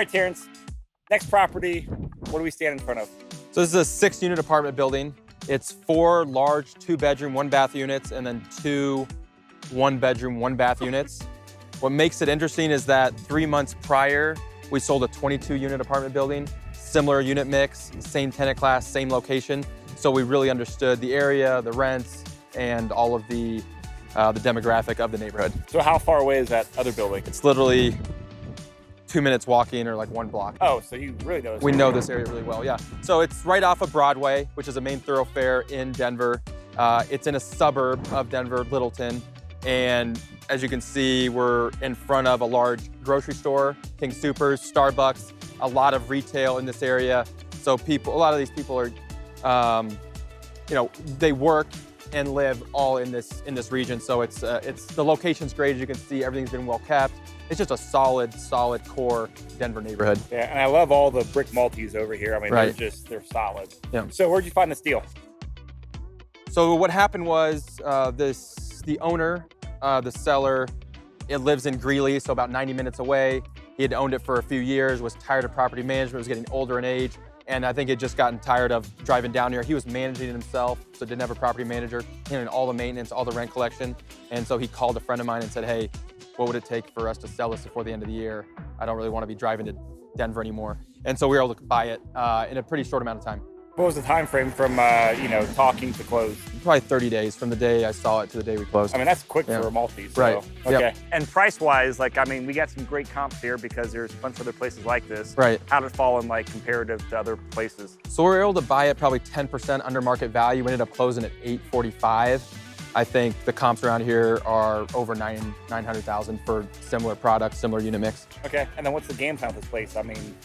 right, Terrance, next property, what do we stand in front of? So this is a 6-unit apartment building. It's 4 large 2-bedroom, 1-bath units, and then 2 1-bedroom, 1-bath units. What makes it interesting is that 3 months prior, we sold a 22-unit apartment building, similar unit mix, same tenant class, same location. So we really understood the area, the rents, and all of the demographic of the neighborhood. So how far away is that other building? It's literally 2 minutes walking or like 1 block. Oh, so you really know this We area. know this area really well, yeah. So it's right off of Broadway, which is a main thoroughfare in Denver. It's in a suburb of Denver, Littleton. And as you can see, we're in front of a large grocery store, King Soopers, Starbucks, a lot of retail in this area. So a lot of these people are, they work and live all in this region. So the location's great. As you can see, everything's been well kept. It's just a solid core Denver neighborhood. Yeah, and I love all the brick multis over here. I mean, Right. they're solid. Yeah. So where'd you find this deal? So what happened was the owner, the seller, it lives in Greeley, so about 90 minutes away. He had owned it for a few years, was tired of property management, was getting older in age, and I think he'd just gotten tired of driving down here. He was managing it himself, so didn't have a property manager, handling all the maintenance, all the rent collection. And so he called a friend of mine and said, hey, what would it take for us to sell this before the end of the year? I don't really want to be driving to Denver anymore. And so we were able to buy it in a pretty short amount of time. What was the time frame from talking to close? Probably 30 days from the day I saw it to the day we closed. I mean, that's quick Yeah. for a multi. So. Right. Okay. Yep. And price-wise, we got some great comps here because there's a bunch of other places like this. Right. How did it fall in comparative to other places? So we were able to buy it probably 10% under market value. We ended up closing at $845. I think the comps around here are over 900,000 for similar products, similar unit mix. Okay. And then what's the game plan with this place? I mean,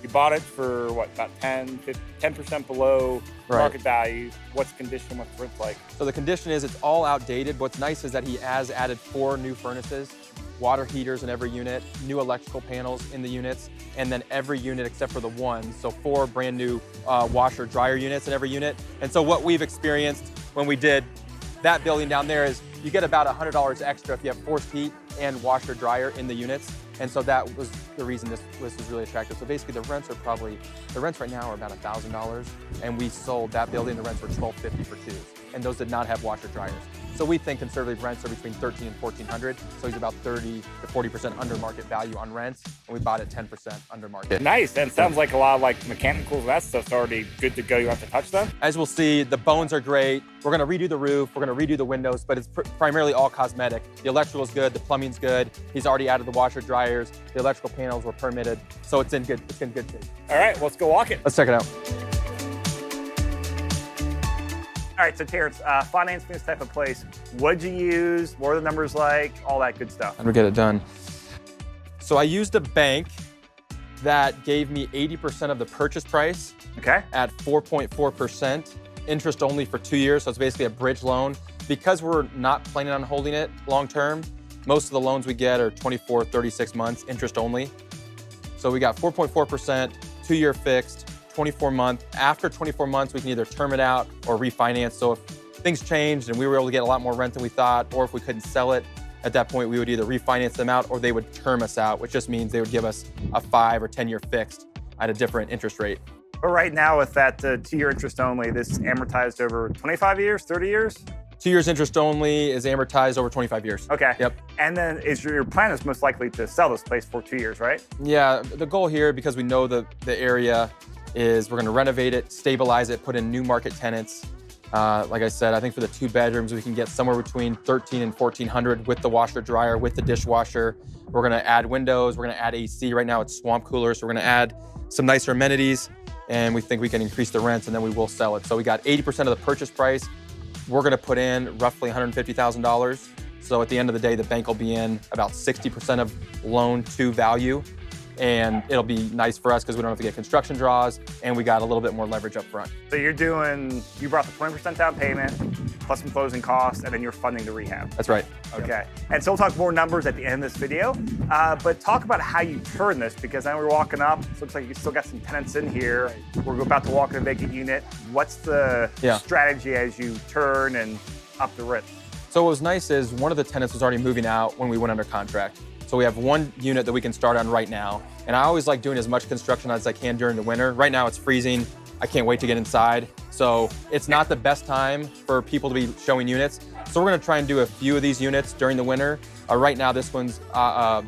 you bought it for what, about 10% below Right. market value. What's the condition? What's the rent like? So the condition is it's all outdated. What's nice is that he has added 4 new furnaces, water heaters in every unit, new electrical panels in the units, and then every unit except for the one. So 4 brand new washer dryer units in every unit. And so what we've experienced when we did that building down there is you get about $100 extra if you have forced heat and washer dryer in the units. And so that was the reason this was really attractive. So basically the rents right now are about $1,000, and we sold that building, the rents were $1,250 for 2s, and those did not have washer dryers. So we think conservative rents are between $1,300 and $1,400, so he's about 30 to 40% under market value on rents, and we bought it 10% under market. Nice. And it sounds like a lot of mechanicals and that stuff's already good to go. You don't have to touch them? As we'll see, the bones are great. We're gonna redo the roof, we're gonna redo the windows, but it's primarily all cosmetic. The electrical's good, the plumbing's good. He's already added the washer dryers, the electrical panels were permitted, so it's in good shape. All right, let's go walk it. Let's check it out. All right, so Terrance, financing this type of place, what'd you use? What are the numbers like? All that good stuff. And we get it done. So I used a bank that gave me 80% of the purchase price Okay. at 4.4%, interest only for 2 years. So it's basically a bridge loan. Because we're not planning on holding it long term, most of the loans we get are 24, 36 months, interest only. So we got 4.4%, 2-year fixed, 24-month. After 24 months, we can either term it out or refinance. So if things changed and we were able to get a lot more rent than we thought, or if we couldn't sell it, at that point, we would either refinance them out or they would term us out, which just means they would give us a 5 or 10-year fixed at a different interest rate. But right now with that 2-year interest only, this is amortized over 25 years, 30 years? 2 years interest only is amortized over 25 years. Okay. Yep. And then your plan is most likely to sell this place for 2 years, right? Yeah, the goal here, because we know the area, is we're gonna renovate it, stabilize it, put in new market tenants. Like I said, I think for the 2 bedrooms, we can get somewhere between $1,300 and $1,400 with the washer dryer, with the dishwasher. We're gonna add windows, we're gonna add AC. Right now it's swamp cooler, so we're gonna add some nicer amenities, and we think we can increase the rents, and then we will sell it. So we got 80% of the purchase price. We're gonna put in roughly $150,000. So at the end of the day, the bank will be in about 60% of loan to value. And it'll be nice for us because we don't have to get construction draws, and we got a little bit more leverage up front. So you brought the 20% down payment, plus some closing costs, and then you're funding the rehab. That's right. Okay. And so we'll talk more numbers at the end of this video, but talk about how you turn this, because now we're walking up. It looks like you still got some tenants in here. We're about to walk in a vacant unit. What's the strategy as you turn and up the rent? So what was nice is one of the tenants was already moving out when we went under contract. So we have 1 unit that we can start on right now. And I always like doing as much construction as I can during the winter. Right now it's freezing. I can't wait to get inside. So it's not the best time for people to be showing units. So we're gonna try and do a few of these units during the winter. Right now this one's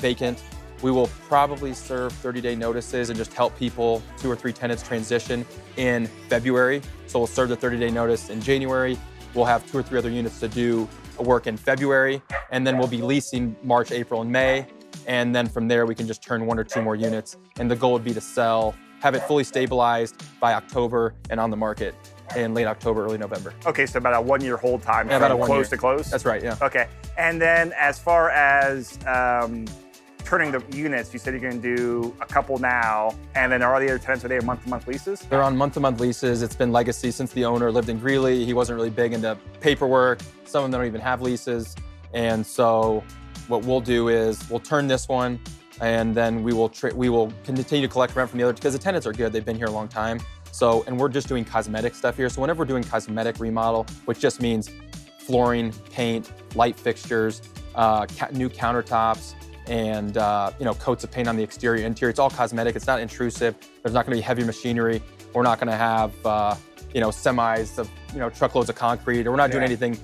vacant. We will probably serve 30-day notices and just help people, 2 or 3 tenants transition in February. So we'll serve the 30-day notice in January. We'll have 2 or 3 other units to do work in February, and then we'll be leasing March, April, and May. And then from there, we can just turn 1 or 2 more units. And the goal would be to sell, have it fully stabilized by October and on the market in late October, early November. Okay, so about a 1-year hold time about from close to close? That's right, yeah. Okay, and then as far as turning the units, you said you're going to do a couple now, and then are the other tenants, are they month-to-month leases? They're on month-to-month leases. It's been legacy since the owner lived in Greeley. He wasn't really big into paperwork. Some of them don't even have leases. And so what we'll do is we'll turn this one, and then we will continue to collect rent from the other, because the tenants are good. They've been here a long time. So, and we're just doing cosmetic stuff here. So whenever we're doing cosmetic remodel, which just means flooring, paint, light fixtures, new countertops, and coats of paint on the exterior, interior. It's all cosmetic. It's not intrusive. There's not going to be heavy machinery. We're not going to have semis of truckloads of concrete, or we're not doing anything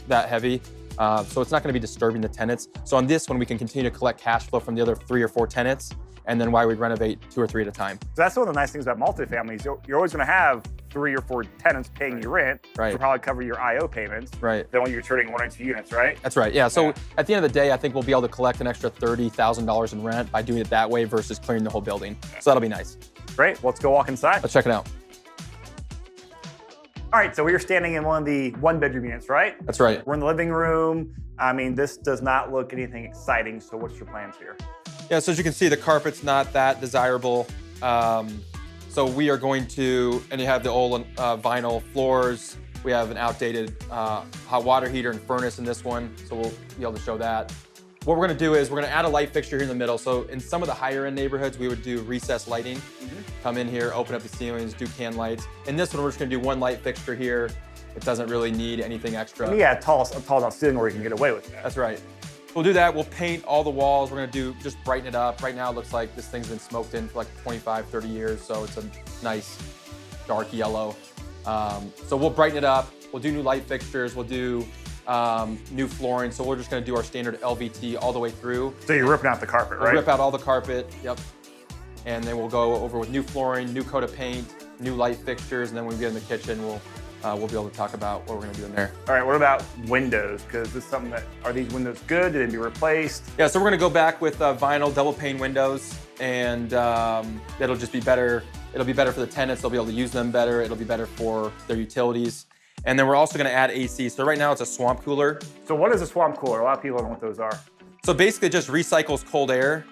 that heavy. So it's not going to be disturbing the tenants. So on this one, we can continue to collect cash flow from the other 3 or 4 tenants, and then why we'd renovate 2 or 3 at a time. So that's one of the nice things about multifamilies. You're always going to have 3 or 4 tenants paying you rent. Right. To probably cover your IO payments. Right. Then when you're turning 1 or 2 units, right? That's right. Yeah. So at the end of the day, I think we'll be able to collect an extra $30,000 in rent by doing it that way versus clearing the whole building. So that'll be nice. Great. Let's go walk inside. Let's check it out. All right, so we are standing in one of the 1-bedroom units, right? That's right. We're in the living room. I mean, this does not look anything exciting. So what's your plans here? Yeah, so as you can see, the carpet's not that desirable. So we are going to, and you have the old vinyl floors. We have an outdated hot water heater and furnace in this one, so we'll be able to show that. What we're gonna do is we're gonna add a light fixture here in the middle. So in some of the higher end neighborhoods, we would do recessed lighting. Come in here, open up the ceilings, do can lights. In this one, we're just gonna do 1 light fixture here. It doesn't really need anything extra. Yeah, a tall enough ceiling where you can get away with that. That's right. We'll do that. We'll paint all the walls. We're gonna just brighten it up. Right now it looks like this thing's been smoked in for like 25, 30 years. So it's a nice dark yellow. So we'll brighten it up. We'll do new light fixtures. We'll do new flooring. So we're just gonna do our standard LVT all the way through. So you're ripping out the carpet, right? We'll rip out all the carpet, yep. And then we'll go over with new flooring, new coat of paint, new light fixtures, and then when we get in the kitchen, we'll be able to talk about what we're gonna do in there. All right, what about windows? Because this is something are these windows good? Did they be replaced? Yeah, so we're gonna go back with vinyl double pane windows, and it'll just be better. It'll be better for the tenants. They'll be able to use them better. It'll be better for their utilities. And then we're also gonna add AC. So right now it's a swamp cooler. So what is a swamp cooler? A lot of people don't know what those are. So basically it just recycles cold air.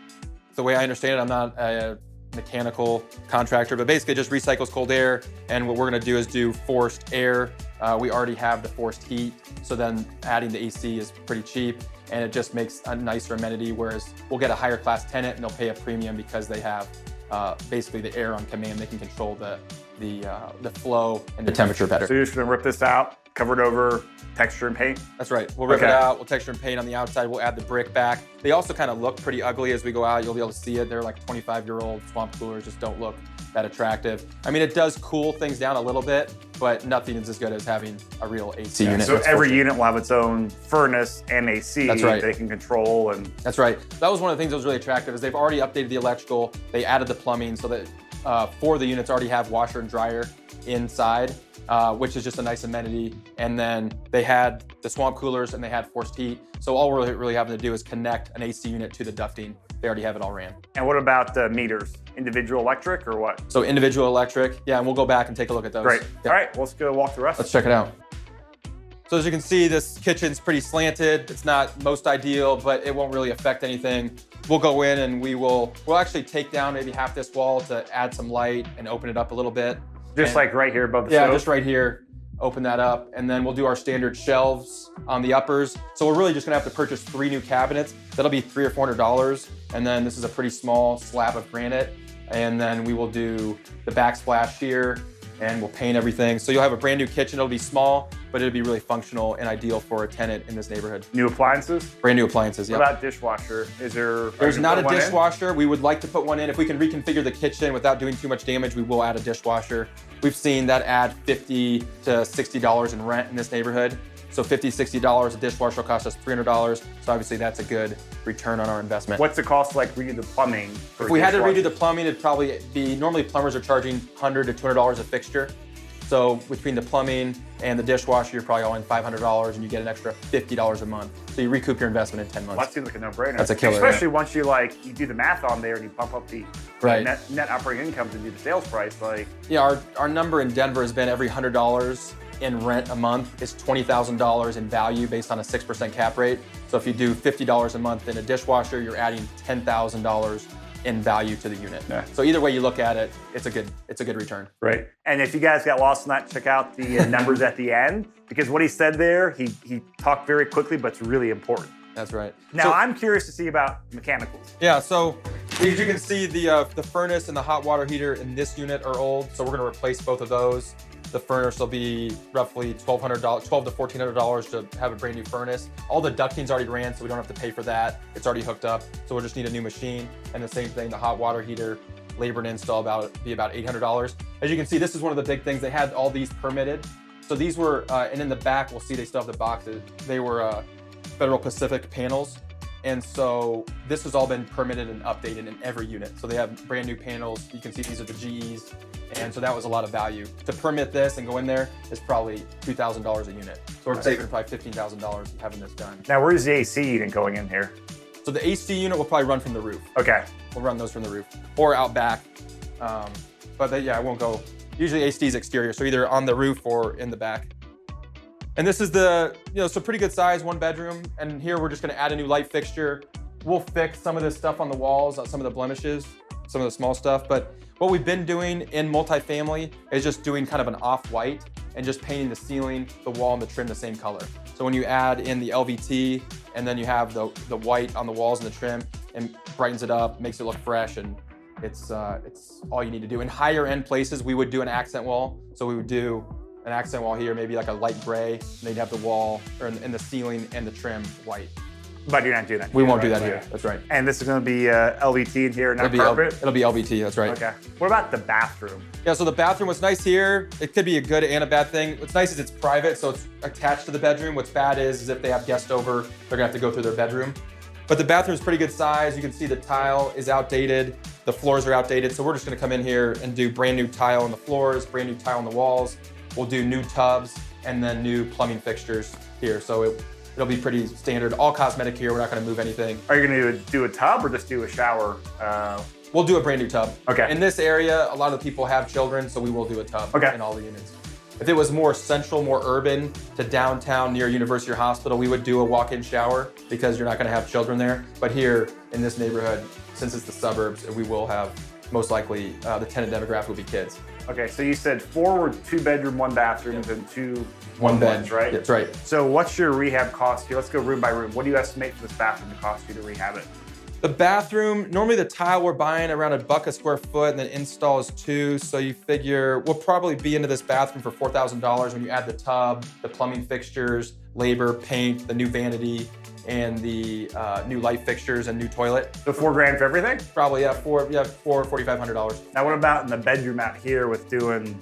The way I understand it, I'm not a mechanical contractor, but basically it just recycles cold air. And what we're gonna do is do forced air. We already have the forced heat. So then adding the AC is pretty cheap, and it just makes a nicer amenity, whereas we'll get a higher class tenant and they'll pay a premium because they have basically the air on command. They can control the flow and the temperature better. So you're just gonna rip this out, cover it over, texture and paint? That's right. We'll rip it out, we'll texture and paint on the outside, we'll add the brick back. They also kind of look pretty ugly as we go out. You'll be able to see it. They're like 25-year-old swamp coolers, just don't look that attractive. I mean, it does cool things down a little bit, but nothing is as good as having a real AC unit. So every unit will have its own furnace and AC that they can control. And that's right. That was one of the things that was really attractive, is they've already updated the electrical. They added the plumbing so that 4 of the units already have washer and dryer inside, which is just a nice amenity. And then they had the swamp coolers and they had forced heat. So all we're really having to do is connect an AC unit to the ducting. They already have it all ran. And what about the meters? Individual electric or what? So individual electric, yeah, and we'll go back and take a look at those. Great. Yep. All right, let's go walk the rest. Let's check it out. So as you can see, this kitchen's pretty slanted. It's not most ideal, but it won't really affect anything. We'll go in and we'll actually take down maybe half this wall to add some light and open it up a little bit. Just like right here above the stove? Yeah, just right here. Open that up, and then we'll do our standard shelves on the uppers. So we're really just gonna have to purchase 3 new cabinets. That'll be $300 or $400. And then this is a pretty small slab of granite. And then we will do the backsplash here, and we'll paint everything. So you'll have a brand new kitchen. It'll be small, but it'd be really functional and ideal for a tenant in this neighborhood. New appliances? Brand new appliances, yeah. What about dishwasher? There's not a dishwasher. We would like to put one in. If we can reconfigure the kitchen without doing too much damage, we will add a dishwasher. We've seen that add $50 to $60 in rent in this neighborhood. So $50, $60, a dishwasher will cost us $300. So obviously that's a good return on our investment. What's the cost to like redo the plumbing? If we had to redo the plumbing, it'd probably be, normally plumbers are charging $100 to $200 a fixture. So between the plumbing and the dishwasher, you're probably all in $500 and you get an extra $50 a month. So you recoup your investment in 10 months. Well, that seems like a no-brainer. That's a killer. Especially once you do the math on there and you bump up the right. net operating income to do the sales price. Yeah, our number in Denver has been every $100 in rent a month is $20,000 in value based on a 6% cap rate. So if you do $50 a month in a dishwasher, you're adding $10,000 in value to the unit. Yeah. So either way you look at it, it's a good return. Right. And if you guys got lost in that, check out the numbers at the end, because what he said there, he talked very quickly, but it's really important. That's right. Now I'm curious to see about mechanicals. Yeah, so as you can see, the furnace and the hot water heater in this unit are old, so we're gonna replace both of those. The furnace will be roughly $1,200 to $1,400 to have a brand new furnace. All the ducting's already ran, so we don't have to pay for that. It's already hooked up, so we'll just need a new machine. And the same thing, the hot water heater, labor and install be about $800. As you can see, this is one of the big things. They had all these permitted. So these were, and in the back, we'll see they still have the boxes. They were Federal Pacific panels. And so this has all been permitted and updated in every unit. So they have brand new panels. You can see these are the GEs. And so that was a lot of value. To permit this and go in there is probably $2,000 a unit. So we're saving probably $15,000 having this done. Now, where's the AC unit going in here? So the AC unit will probably run from the roof. Okay. We'll run those from the roof or out back. Yeah, I won't go. Usually AC is exterior, so either on the roof or in the back. And this is so pretty good size, 1 bedroom. And here we're just gonna add a new light fixture. We'll fix some of this stuff on the walls, some of the blemishes, some of the small stuff. But what we've been doing in multifamily is just doing kind of an off-white and just painting the ceiling, the wall, and the trim the same color. So when you add in the LVT and then you have the white on the walls and the trim, and brightens it up, makes it look fresh, and it's all you need to do. In higher end places, we would do an accent wall. So we would do an accent wall here, maybe like a light gray, and they'd have the wall or in the ceiling and the trim white. But you're not doing that. We won't do that here. That's right. And this is going to be LVT in here, not carpet? It'll be LVT, that's right. Okay. What about the bathroom? Yeah, so the bathroom, what's nice here, it could be a good and a bad thing. What's nice is it's private, so it's attached to the bedroom. What's bad is if they have guests over, they're gonna have to go through their bedroom. But the bathroom's pretty good size. You can see the tile is outdated. The floors are outdated. So we're just gonna come in here and do brand new tile on the floors, brand new tile on the walls. We'll do new tubs and then new plumbing fixtures here. So it'll be pretty standard, all cosmetic here. We're not gonna move anything. Are you gonna do a tub or just do a shower? We'll do a brand new tub. Okay. In this area, a lot of people have children, so we will do a tub in all the units. If it was more central, more urban to downtown near University or Hospital, we would do a walk-in shower because you're not gonna have children there. But here in this neighborhood, since it's the suburbs, we will have, most likely, the tenant demographic will be kids. Okay, so you said 4 were 2-bedroom, 1 bathrooms, and 2 one bed, ones, right? That's right. So what's your rehab cost here? Let's go room by room. What do you estimate for this bathroom to cost you to rehab it? The bathroom, normally the tile we're buying around $1 a square foot, and then install is $2. So you figure we'll probably be into this bathroom for $4,000 when you add the tub, the plumbing fixtures, labor, paint, the new vanity, and the new light fixtures and new toilet. So $4,000 for everything? Probably, yeah, $4,500. Now what about in the bedroom out here with doing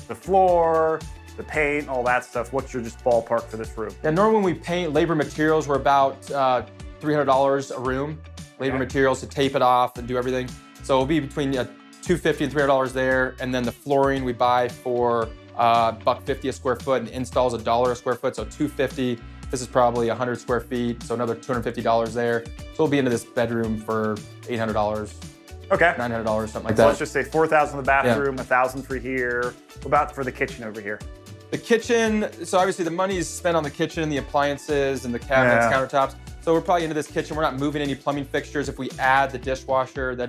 the floor, the paint, all that stuff? What's your just ballpark for this room? Yeah, normally when we paint labor materials, we're about $300 a room. Labor materials to tape it off and do everything. So it'll be between $250 and $300 there. And then the flooring we buy for $1.50 a square foot, and installs $1 a square foot, so $250. This is probably 100 square feet, so another $250 there. So we'll be into this bedroom for $800. Okay. $900, something like so that. Let's just say $4,000 in the bathroom, $1,000 for here. What about for the kitchen over here? The kitchen, so obviously the money is spent on the kitchen, the appliances, and the cabinets, countertops. So we're probably into this kitchen. We're not moving any plumbing fixtures. If we add the dishwasher, so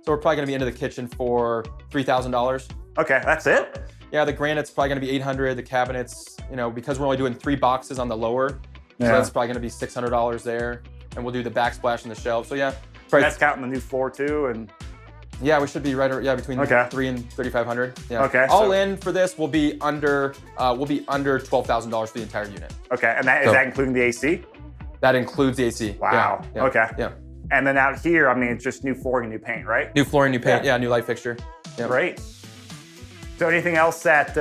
we're probably gonna be into the kitchen for $3,000. Okay, that's it? Yeah, the granite's probably gonna be $800. The cabinets, because we're only doing 3 boxes on the lower, so that's probably gonna be $600 there. And we'll do the backsplash and the shelves. So yeah. That's counting the new floor too, and Yeah, we should be between 3 and 3,500. Yeah. Okay. All in for this will be under $12,000 for the entire unit. Okay, and is that including the AC? That includes the AC. Wow. Yeah. Okay. Yeah. And then out here, I mean, it's just new flooring and new paint, right? New flooring, new paint. Yeah, new light fixture. Yep. Great. So anything else that,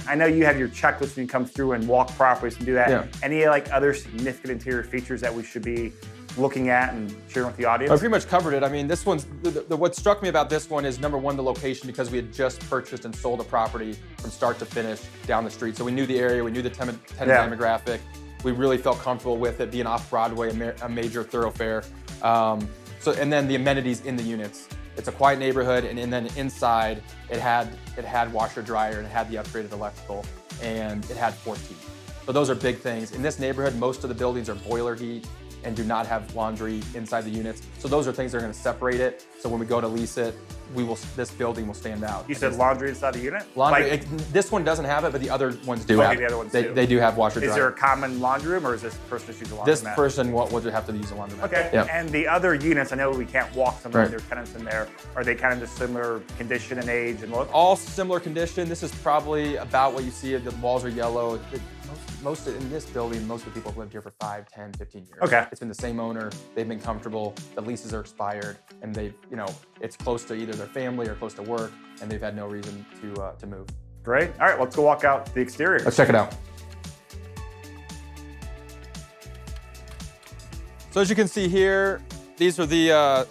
I know you have your checklist when you come through and walk properties and do that. Yeah. Any like other significant interior features that we should be looking at and sharing with the audience? I pretty much covered it. I mean, this one's, what struck me about this one is number one, the location, because we had just purchased and sold a property from start to finish down the street. So we knew the area, we knew the tenant demographic. We really felt comfortable with it being off Broadway, a major thoroughfare. And then the amenities in the units. It's a quiet neighborhood, and then inside it had washer dryer, and it had the upgraded electrical, and it had 14. So those are big things. In this neighborhood, most of the buildings are boiler heat and do not have laundry inside the units. So those are things that are going to separate it. So when we go to lease it, this building will stand out. You said laundry inside the unit? Laundry, this one doesn't have it, but the other ones do have it. The other ones they do have washer dryer. Is there a common laundry room, or is this person just use a laundromat? This person will have to use a laundromat. Okay, Yep. And the other units, I know we can't walk some of their tenants in there. Are they kind of just similar condition and age and look? All similar condition. This is probably about what you see. The walls are yellow. Most in this building, most of the people have lived here for 5, 10, 15 years. Okay. It's been the same owner. They've been comfortable. The leases are expired, and it's close to either their family or close to work, and they've had no reason to move. Great. All right, let's go walk out the exterior. Let's check it out. So as you can see here, these are the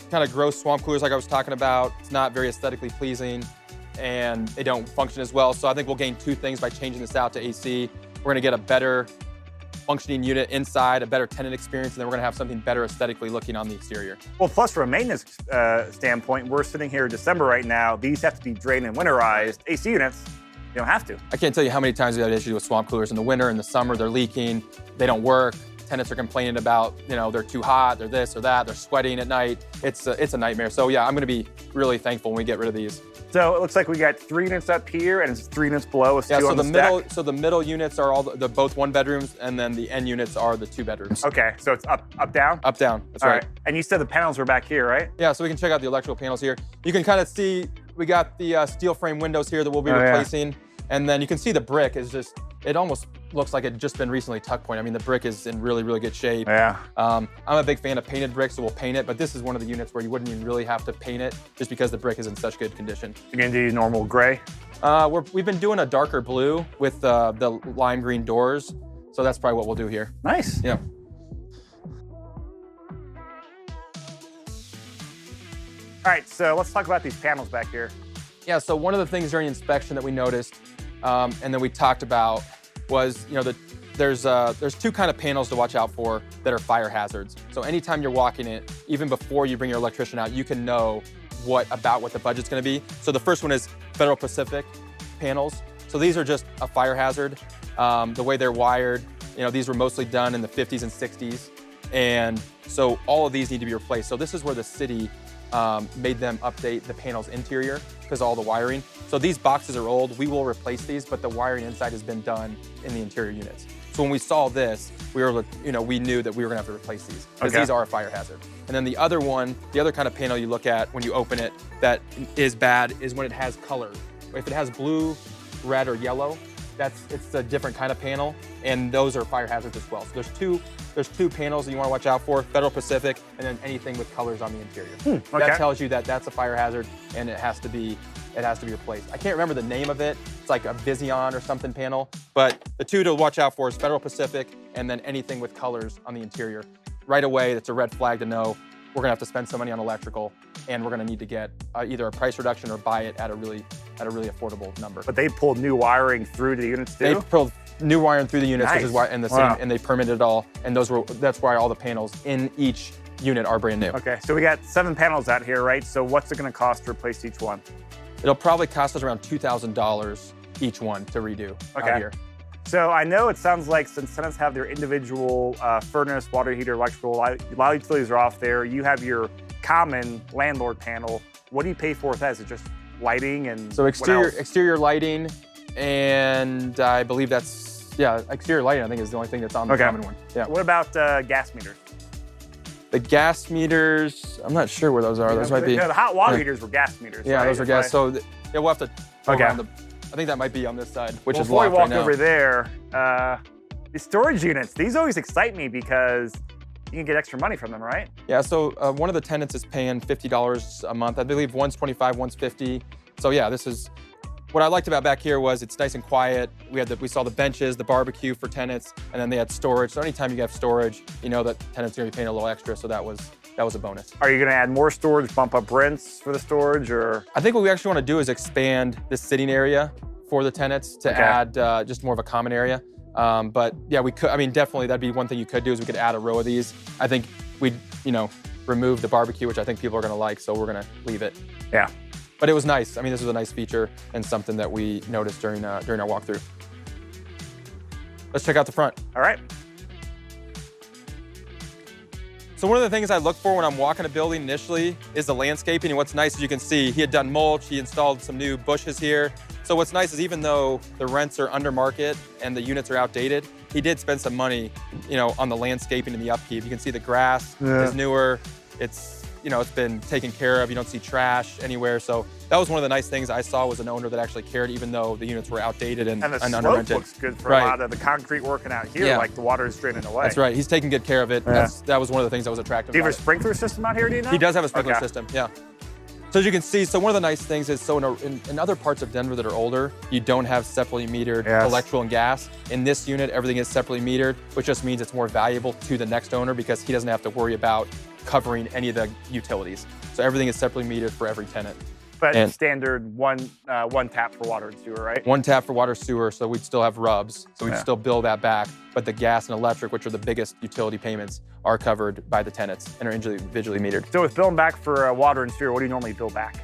kind of gross swamp coolers like I was talking about. It's not very aesthetically pleasing, and they don't function as well. So I think we'll gain two things by changing this out to AC. We're gonna get a better functioning unit inside, a better tenant experience, and then we're gonna have something better aesthetically looking on the exterior. Well, plus from a maintenance standpoint, we're sitting here in December right now. These have to be drained and winterized. AC units, you don't have to. I can't tell you how many times we had issues with swamp coolers in the winter, in the summer, they're leaking, they don't work. Tenants are complaining about, they're too hot, they're this or that, they're sweating at night. It's a nightmare. So yeah, I'm gonna be really thankful when we get rid of these. So it looks like we got 3 units up here, and it's 3 units below. It's 2 on the stack. So the middle units are the both 1 bedrooms, and then the end units are the 2 bedrooms. Okay, so it's up, down? Up, down, that's All right. And you said the panels were back here, right? Yeah, so we can check out the electrical panels here. You can kind of see, we got the steel frame windows here that we'll be replacing. Yeah. And then you can see the brick is just, it almost looks like it just been recently tuck point. I mean, the brick is in really, really good shape. Yeah. I'm a big fan of painted brick, so we'll paint it, but this is one of the units where you wouldn't even really have to paint it just because the brick is in such good condition. You're gonna do normal gray? We've been doing a darker blue with the lime green doors, so that's probably what we'll do here. Nice. Yeah. All right, so let's talk about these panels back here. Yeah, so one of the things during inspection that we noticed, and then we talked about, was there's 2 kind of panels to watch out for that are fire hazards. So anytime you're walking it, even before you bring your electrician out, you can know what the budget's going to be. So the first one is Federal Pacific panels. So these are just a fire hazard. The way they're wired, these were mostly done in the 50s and 60s, and so all of these need to be replaced. So this is where the city made them update the panel's interior because all the wiring. So these boxes are old. We will replace these, but the wiring inside has been done in the interior units. So when we saw this, we knew that we were gonna have to replace these because these are a fire hazard. And then the other kind of panel you look at when you open it that is bad is when it has color. If it has blue, red, or yellow, it's a different kind of panel, and those are fire hazards as well. So there's two panels that you want to watch out for: Federal Pacific, and then anything with colors on the interior. Okay. That tells you that that's a fire hazard, and it has to be replaced. I can't remember the name of it. It's like a Vision or something panel, but the 2 to watch out for is Federal Pacific, and then anything with colors on the interior. Right away, that's a red flag to know we're gonna have to spend some money on electrical, and we're gonna need to get either a price reduction or buy it at a really affordable number. But they pulled new wiring through the units too? They pulled new wiring through the units, Nice. which is why, and they permitted it all, and that's why all the panels in each unit are brand new. Okay, so we got 7 panels out here, right? So what's it gonna cost to replace each one? It'll probably cost us around $2,000 each one to redo out here. So I know it sounds like since tenants have their individual furnace, water heater, electrical, a lot of utilities are off there. You have your common landlord panel. What do you pay for with that? Is it just lighting and so exterior lighting, and I believe exterior lighting I think is the only thing that's on the common one. Yeah. What about gas meters? The gas meters, I'm not sure where those are. Those might be. Yeah, the hot water heaters were gas meters. Yeah, right? those are gas. So yeah, we'll have to go Okay. around I think that might be on this side, which is before locked we walk right now. over there, the storage units, these always excite me because you can get extra money from them, right? Yeah, so one of the tenants is paying $50 a month. I believe one's $25, one's $50. So yeah, this is, what I liked about back here was it's nice and quiet. We saw the benches, the barbecue for tenants, and then they had storage. So anytime you have storage, you know that tenants are gonna be paying a little extra, so that was a bonus. Are you gonna add more storage, bump up rents for the storage, or? I think what we actually wanna do is expand the sitting area for the tenants to add just more of a common area. But yeah, we could, I mean, definitely that'd be one thing you could do is we could add a row of these. I think we'd, remove the barbecue, which I think people are gonna like, so we're gonna leave it. Yeah. But it was nice. I mean, this was a nice feature and something that we noticed during our walkthrough. Let's check out the front. All right. So one of the things I look for when I'm walking a building initially is the landscaping. And what's nice is you can see he had done mulch, he installed some new bushes here. So what's nice is even though the rents are under market and the units are outdated, he did spend some money, on the landscaping and the upkeep. You can see the grass is newer. It's been taken care of. You don't see trash anywhere. So that was one of the nice things I saw was an owner that actually cared, even though the units were outdated and the slope under-rented. looks good for a lot of the concrete working out here, like the water is draining away. That's right. He's taking good care of it. Yeah. That was one of the things that was attractive. Do you have a sprinkler system out here, do you know? He does have a sprinkler system, yeah. So as you can see, one of the nice things is, in other parts of Denver that are older, you don't have separately metered electrical and gas. In this unit, everything is separately metered, which just means it's more valuable to the next owner because he doesn't have to worry about covering any of the utilities. So everything is separately metered for every tenant. But standard one tap for water and sewer, right? One tap for water sewer, so we'd still have rubs, so we'd still bill that back. But the gas and electric, which are the biggest utility payments, are covered by the tenants and are individually metered. So with billing back for water and sewer, what do you normally bill back?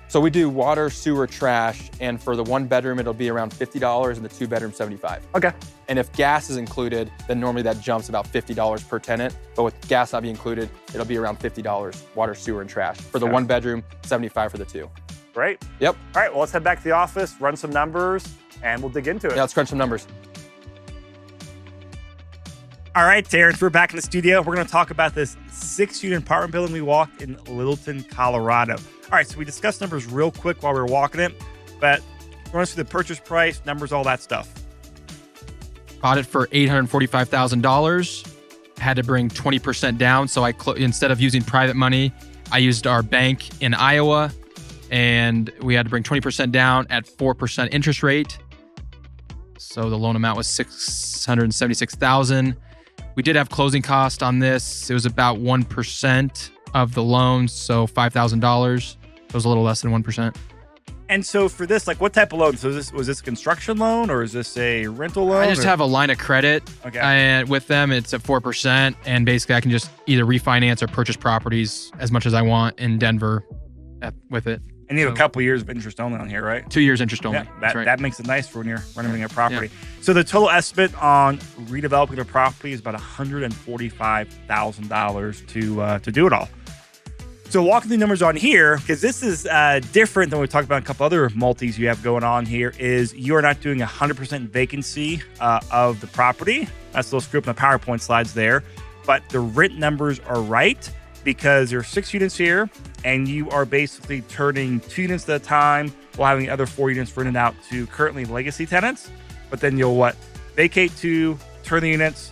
So we do water, sewer, trash, and for the 1 bedroom, it'll be around $50, and the 2 bedroom, $75. Okay. And if gas is included, then normally that jumps about $50 per tenant. But with gas not being included, it'll be around $50, water, sewer, and trash. For the 1 bedroom, $75 for the 2. Great. Yep. All right, well, let's head back to the office, run some numbers, and we'll dig into it. Yeah, let's crunch some numbers. All right, Terrance, we're back in the studio. We're going to talk about this 6-unit apartment building we walked in Littleton, Colorado. All right, so we discussed numbers real quick while we were walking it, but run us through the purchase price, numbers, all that stuff. Bought it for $845,000. Had to bring 20% down, so instead of using private money, I used our bank in Iowa, and we had to bring 20% down at 4% interest rate. So the loan amount was $676,000. We did have closing cost on this. It was about 1% of the loan, so $5,000. It was a little less than 1%. And so for this, what type of loan? So was this a construction loan or is this a rental loan? I just have a line of credit. Okay. And with them, it's at 4%. And basically, I can just either refinance or purchase properties as much as I want in Denver with it. And you have a couple years of interest only on here, right? 2 years interest only. Yeah, that makes it nice for when you're renovating a property. Yeah. So the total estimate on redeveloping a property is about $145,000 to do it all. So walking the numbers on here, because this is different than we talked about a couple other multis you have going on here, is you are not doing 100% vacancy of the property. That's a little screw up in the PowerPoint slides there. But the rent numbers are right because there are 6 units here, and you are basically turning 2 units at a time while having the other 4 units rented out to currently legacy tenants. But then you'll vacate 2, turn the units,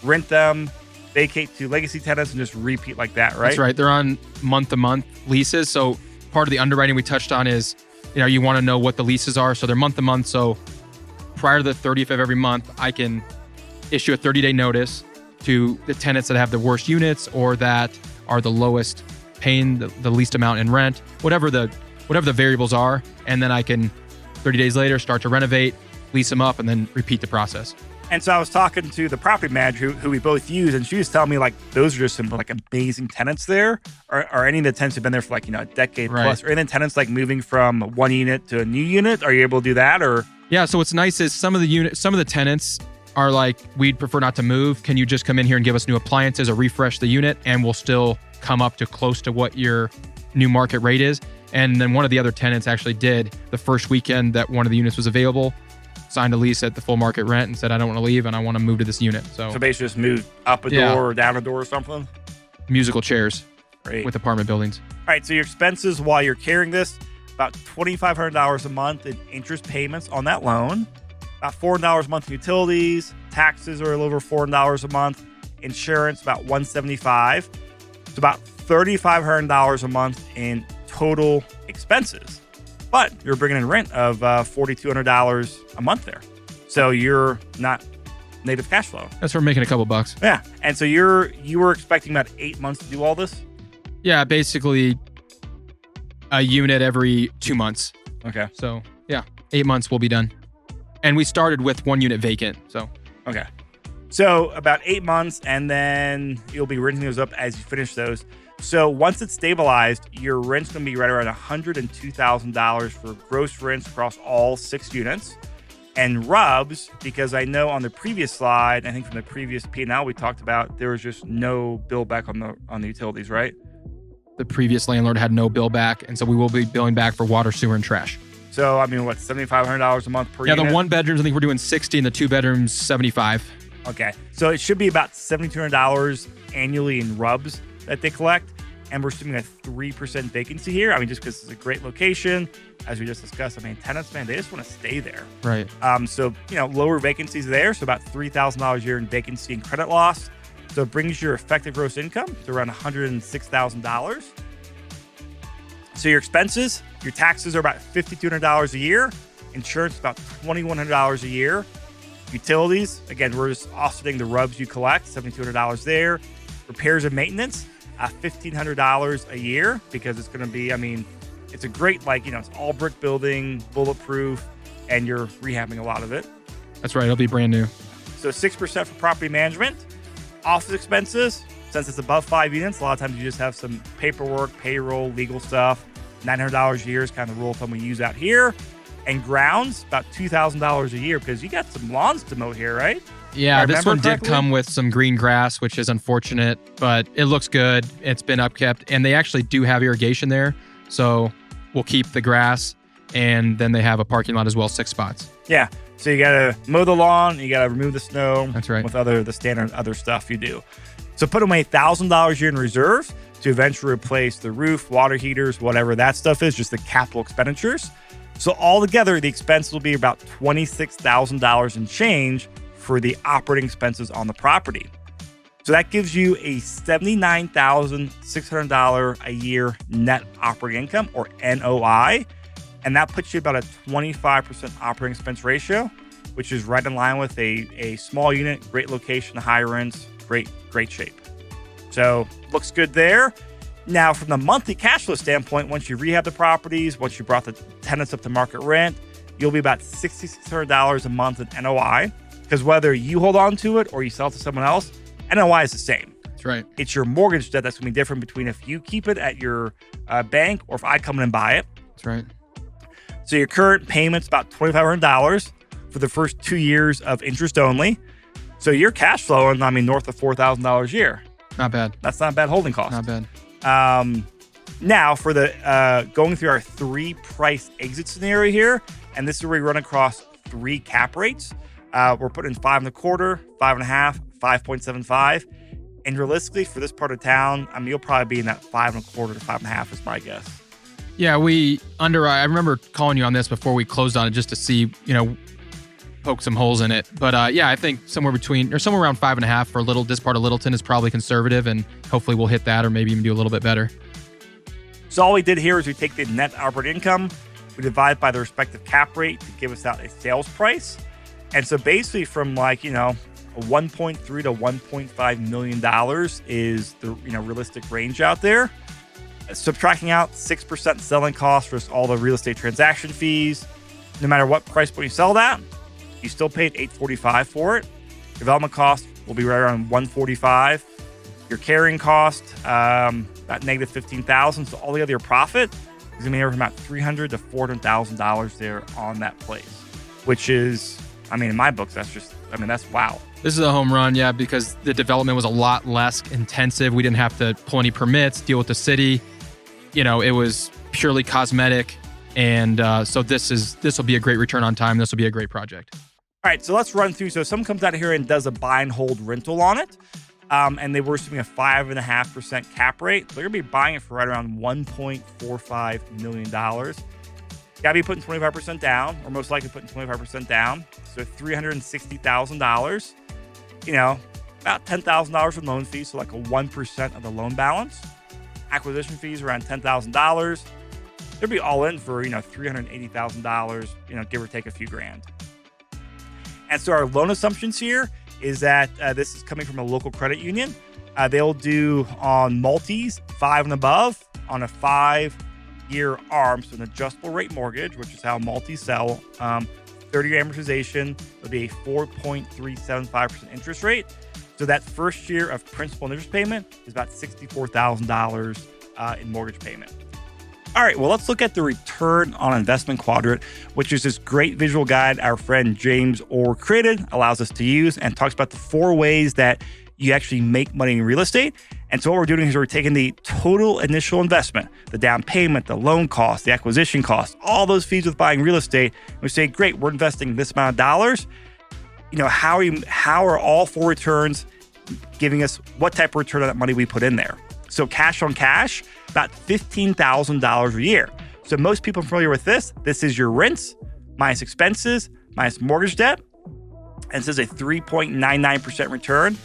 rent them, vacate to legacy tenants, and just repeat like that, right? That's right. They're on month-to-month leases. So part of the underwriting we touched on is, you want to know what the leases are. So they're month-to-month. So prior to the 30th of every month, I can issue a 30-day notice to the tenants that have the worst units or that are the lowest paying the least amount in rent, whatever the variables are. And then I can 30 days later start to renovate, lease them up, and then repeat the process. And so I was talking to the property manager who we both use, and she was telling me those are just some amazing tenants there. Are any of the tenants who've been there for a decade plus? Or any tenants moving from one unit to a new unit? Are you able to do that? Or yeah, so what's nice is some of the tenants are we'd prefer not to move. Can you just come in here and give us new appliances or refresh the unit, and we'll still come up to close to what your new market rate is. And then one of the other tenants actually did the first weekend that one of the units was available, signed a lease at the full market rent and said, I don't want to leave and I want to move to this unit. So basically just move up a door or down a door or something? musical chairs Great. with apartment buildings. All right, so your expenses while you're carrying this, about $2,500 a month in interest payments on that loan, about $400 a month in utilities, taxes are a little over $400 a month, insurance about $175. It's about $3,500 a month in total expenses. But you're bringing in rent of $4,200 a month there. So you're not negative cash flow. That's for making a couple bucks. Yeah. And so you were expecting about 8 months to do all this? Yeah, basically a unit every 2 months. Okay. So yeah, 8 months will be done. And we started with 1 unit vacant. So okay. So about 8 months, and then you'll be renting those up as you finish those. So once it's stabilized, your rent's going to be right around $102,000 for gross rents across all 6 units. And RUBS, because I know on the previous slide, I think from the previous P&L we talked about, there was just no bill back on the utilities, right? The previous landlord had no bill back, and so we will be billing back for water, sewer, and trash. So, I mean, what, $7,500 a month per unit? Yeah, the 1 bedrooms, I think we're doing 60, and the 2 bedrooms, 75. Okay. So it should be about $7,200 annually in RUBS that they collect. And we're assuming a 3% vacancy here. I mean, just because it's a great location, as we just discussed. I mean, tenants, man, they just want to stay there. Right. So, lower vacancies there. So about $3,000 a year in vacancy and credit loss. So it brings your effective gross income to around $106,000. So your expenses, your taxes are about $5,200 a year. Insurance about $2,100 a year. Utilities, again, we're just offsetting the RUBS you collect, $7,200 there. Repairs and maintenance, $1,500 a year, because it's going to be, it's a great, it's all brick building, bulletproof, and you're rehabbing a lot of it. That's right. It'll be brand new. So 6% for property management. Office expenses, since it's above 5 units, a lot of times you just have some paperwork, payroll, legal stuff. $900 a year is kind of the rule of thumb we use out here. And grounds, about $2,000 a year, because you got some lawns to mow here, right? Yeah, this one did come with some green grass, which is unfortunate, but it looks good. It's been upkept, and they actually do have irrigation there. So we'll keep the grass, and then they have a parking lot as well, 6 spots. Yeah. So you got to mow the lawn, you got to remove the snow. That's right. With the standard other stuff you do. So put away $1,000 a year in reserves to eventually replace the roof, water heaters, whatever that stuff is, just the capital expenditures. So altogether, the expense will be about $26,000 in change for the operating expenses on the property. So that gives you a $79,600 a year net operating income, or NOI. And that puts you about a 25% operating expense ratio, which is right in line with a small unit, great location, high rents, great shape. So looks good there. Now, from the monthly cash flow standpoint, once you rehab the properties, once you brought the tenants up to market rent, you'll be about $6,600 a month in NOI, because whether you hold on to it or you sell it to someone else, NOI is the same. That's right. It's your mortgage debt that's going to be different between if you keep it at your bank or if I come in and buy it. That's right. So your current payment's about $2,500 for the first 2 years of interest only. So you're cash flowing, north of $4,000 a year. Not bad. That's not a bad holding cost. Not bad. Now for the going through our 3 price exit scenario here, and this is where we run across 3 cap rates. We're putting 5.25, 5.5, 5.75, and realistically for this part of town, you'll probably be in that 5.25 to 5.5 is my guess. Yeah, I remember calling you on this before we closed on it just to see, poke some holes in it. But I think somewhere around 5.5 for this part of Littleton is probably conservative, and hopefully we'll hit that or maybe even do a little bit better. So all we did here is we take the net operating income, we divide by the respective cap rate to give us out a sales price. And so basically from a $1.3 to $1.5 million is the realistic range out there. Subtracting out 6% selling costs versus all the real estate transaction fees. No matter what price point you sell that, you still paid $845 for it. Development cost will be right around $145. Your carrying cost, about negative $15,000. So all the other profit is going to be anywhere from about $300,000 to $400,000 there on that place, which is, in my books, that's wow. This is a home run, yeah, because the development was a lot less intensive. We didn't have to pull any permits, deal with the city. It was purely cosmetic. And so this will be a great return on time. This will be a great project. All right, so let's run through. So someone comes out here and does a buy and hold rental on it. And they were assuming a 5.5% cap rate. They're going to be buying it for right around $1.45 million. Got to be putting 25% down, or most likely putting 25% down. So $360,000. About $10,000 in loan fees, so like a 1% of the loan balance. Acquisition fees around $10,000. They'll be all in for $380,000, give or take a few grand. And so our loan assumptions here is that this is coming from a local credit union. They'll do on multis 5 and above on a 5-year ARM, so an adjustable rate mortgage, which is how multis sell. 30-year amortization will be a 4.375% interest rate. So that first year of principal and interest payment is about $64,000 in mortgage payment. All right, well, let's look at the return on investment quadrant, which is this great visual guide our friend James Orr created, allows us to use, and talks about the 4 ways that you actually make money in real estate. And so what we're doing is we're taking the total initial investment, the down payment, the loan cost, the acquisition cost, all those fees with buying real estate. And we say, great, we're investing this amount of dollars. How are all 4 returns giving us what type of return on that money we put in there? So cash on cash, about $15,000 a year. So most people are familiar with this. This is your rents minus expenses minus mortgage debt. And this is a 3.99% return.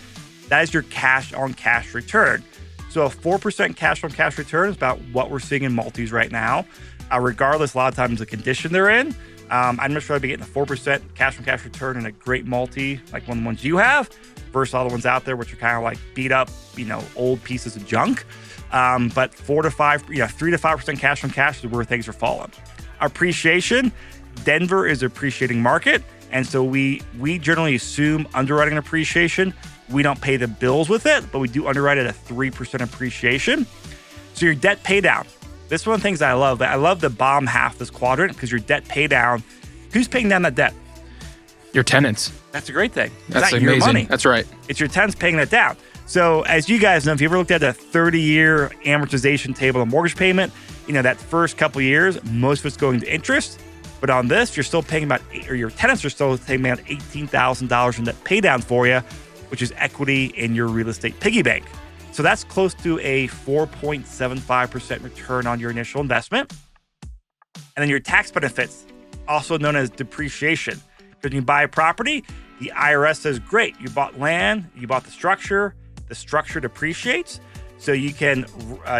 That is your cash on cash return. So a 4% cash on cash return is about what we're seeing in multis right now. Regardless, a lot of times the condition they're in. I'd much rather be getting a 4% cash on cash return in a great multi, like one of the ones you have, versus all the ones out there, which are kind of like beat up, old pieces of junk. But 3 to 5% cash on cash is where things are falling. Appreciation, Denver is an appreciating market. And so we generally assume underwriting appreciation. We don't pay the bills with it, but we do underwrite at a 3% appreciation. So your debt pay down. This is one of the things I love. I love the bottom half of this quadrant because your debt pay down. Who's paying down that debt? Your tenants. That's a great thing. That's amazing. Your money. That's right. It's your tenants paying that down. So as you guys know, if you ever looked at a 30-year amortization table of mortgage payment, that first couple of years, most of it's going to interest. But on this, you're still paying your tenants are still paying about $18,000 in debt pay down for you, which is equity in your real estate piggy bank. So that's close to a 4.75% return on your initial investment. And then your tax benefits, also known as depreciation. Because you buy a property, the IRS says, great, you bought land, you bought the structure depreciates. So you can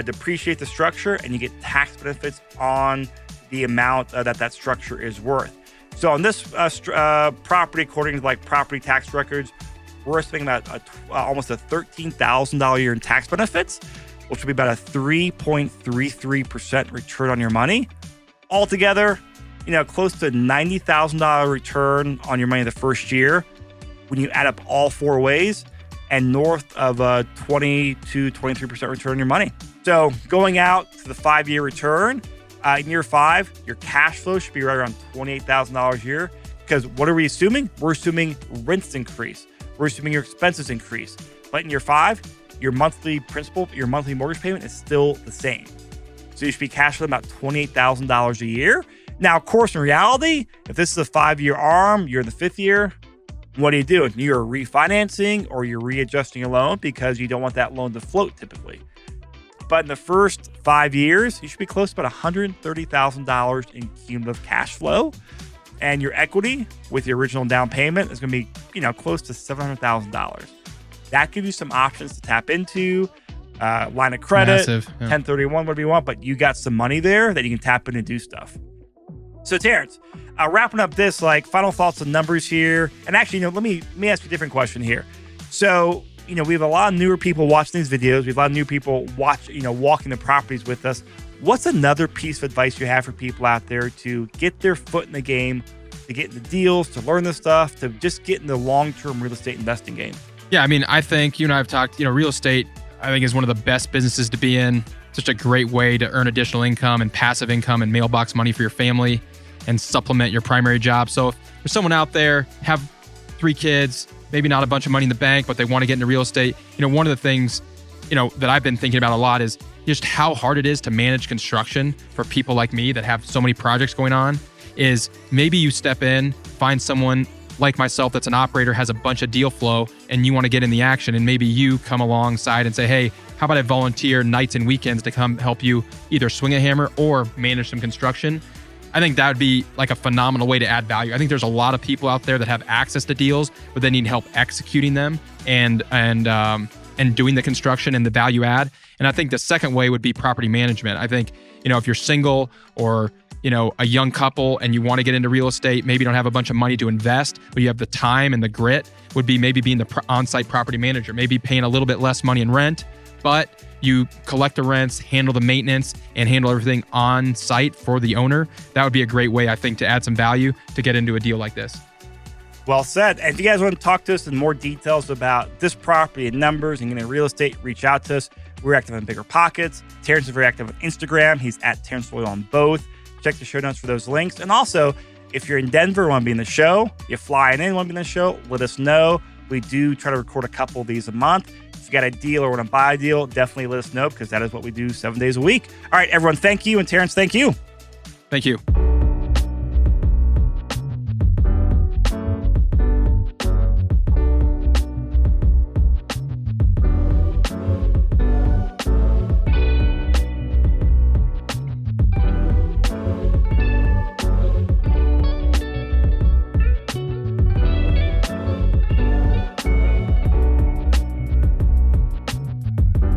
depreciate the structure and you get tax benefits on the amount that structure is worth. So on this property, according to property tax records, we're spending about almost a $13,000 a year in tax benefits, which would be about a 3.33% return on your money. Altogether, close to $90,000 return on your money the first year when you add up all 4 ways, and north of a 20 to 23% return on your money. So going out to the 5-year return, in year 5, your cash flow should be right around $28,000 a year. Because what are we assuming? We're assuming rents increase. We're assuming your expenses increase. But in year 5, your monthly mortgage payment is still the same. So you should be cash flowing about $28,000 a year. Now, of course, in reality, if this is a 5-year ARM, you're in the 5th year, what are you doing? You're refinancing or you're readjusting a loan because you don't want that loan to float typically. But in the first 5 years, you should be close to about $130,000 in cumulative cash flow. And your equity with your original down payment is going to be, close to $700,000. That gives you some options to tap into, line of credit, Massive, yeah. 1031, whatever you want, but you got some money there that you can tap in and do stuff. So Terrance, wrapping up this, final thoughts on numbers here. And actually, let me ask you a different question here. So, we have a lot of newer people watching these videos. We have a lot of new people walking the properties with us. What's another piece of advice you have for people out there to get their foot in the game, to get in the deals, to learn the stuff, to just get in the long-term real estate investing game? Yeah, I think you and I have talked, real estate, I think is one of the best businesses to be in. Such a great way to earn additional income and passive income and mailbox money for your family and supplement your primary job. So if there's someone out there, have 3 kids, maybe not a bunch of money in the bank, but they want to get into real estate. One of the things, that I've been thinking about a lot is just how hard it is to manage construction for people like me that have so many projects going on. Is maybe you step in, find someone like myself that's an operator, has a bunch of deal flow, and you want to get in the action, and maybe you come alongside and say, hey, how about I volunteer nights and weekends to come help you either swing a hammer or manage some construction? I think that would be like a phenomenal way to add value. I think there's a lot of people out there that have access to deals, but they need help executing them and doing the construction and the value add. And I think the second way would be property management. I think, if you're single or, a young couple and you want to get into real estate, maybe you don't have a bunch of money to invest, but you have the time and the grit, would be maybe being the on-site property manager, maybe paying a little bit less money in rent, but you collect the rents, handle the maintenance, and handle everything on site for the owner. That would be a great way, I think, to add some value to get into a deal like this. Well said. And if you guys want to talk to us in more details about this property and numbers and getting real estate, reach out to us. We're active on BiggerPockets. Terrance is very active on Instagram. He's at Terrance Loyal on both. Check the show notes for those links. And also, if you're in Denver, want to be in the show, you're flying in, want to be in the show, let us know. We do try to record a couple of these a month. If you got a deal or want to buy a deal, definitely let us know, because that is what we do 7 days a week. All right, everyone, thank you. And Terrance, thank you. Thank you.